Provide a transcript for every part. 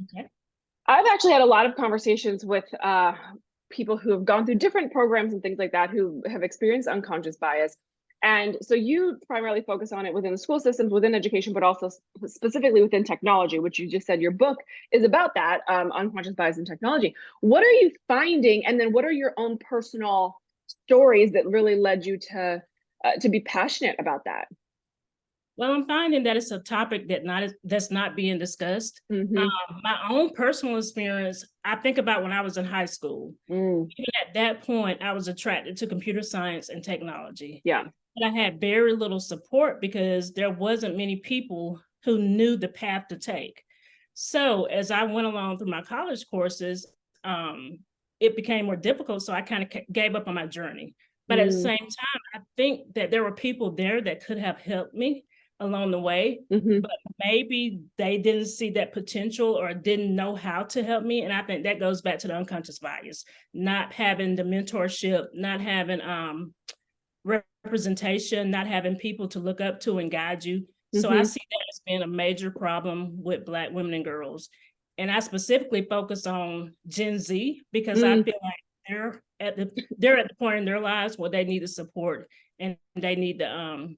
Okay. I've actually had a lot of conversations with people who have gone through different programs and things like that who have experienced unconscious bias. And so you primarily focus on it within the school systems, within education, but also specifically within technology, which you just said your book is about that, unconscious bias in technology. What are you finding? And then what are your own personal stories that really led you to be passionate about that? Well, I'm finding that it's a topic that's not being discussed. Mm-hmm. My own personal experience, I think about when I was in high school. Mm, Even at that point, I was attracted to computer science and technology. yeah. But I had very little support because there wasn't many people who knew the path to take. So as I went along through my college courses, um, it became more difficult. So I kind of gave up on my journey. But at the Mm, same time, I think that there were people there that could have helped me along the way, mm-hmm. but maybe they didn't see that potential or didn't know how to help me. And I think that goes back to the unconscious bias, not having the mentorship, not having representation, not having people to look up to and guide you. So I Mm-hmm. see that as being a major problem with Black women and girls. And I specifically focus on Gen Z because I Mm. feel like they're at the point in their lives where they need the support and they need the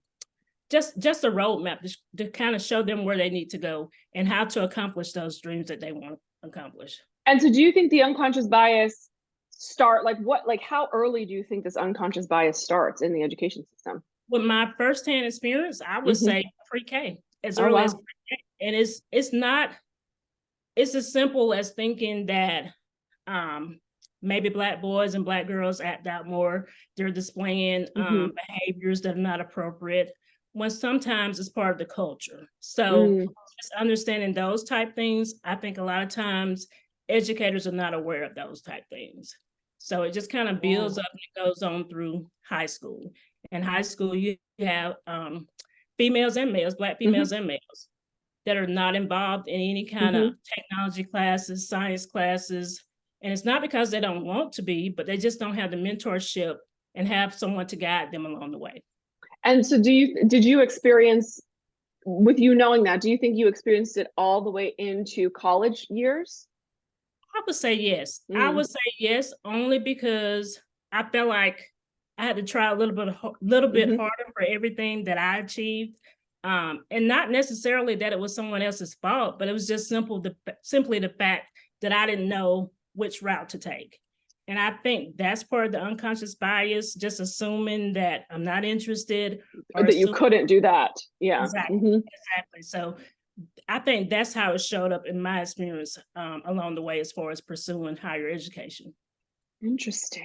just a roadmap to kind of show them where they need to go and how to accomplish those dreams that they want to accomplish. And so do you think the unconscious bias start like how early do you think this unconscious bias starts in the education system? With my firsthand experience, I would Hmm. say pre-K, as Oh early as wow. pre-K. And it's not it's as simple as thinking that um maybe Black boys and Black girls act out more. They're displaying Hmm. behaviors that are not appropriate when sometimes it's part of the culture. So Mm. just understanding those type things, I think a lot of times educators are not aware of those type things. So it just kind of builds Yeah. up and it goes on through high school. In high school, you have females and males, Black Hmm. females and males that are not involved in any kind of Hmm. technology classes, science classes. And it's not because they don't want to be, but they just don't have the mentorship and have someone to guide them along the way. And so did you experience, with you knowing that, do you think you experienced it all the way into college years? I would say yes. I Mm. would say yes, only because I felt like I had to try a little bit Hmm. harder for everything that I achieved. And not necessarily that it was someone else's fault, but it was just simply the fact that I didn't know which route to take. And I think that's part of the unconscious bias, just assuming that I'm not interested or That you assuming couldn't do that. Yeah. exactly, Hmm. exactly. So I think that's how it showed up in my experience along the way as far as pursuing higher education. Interesting.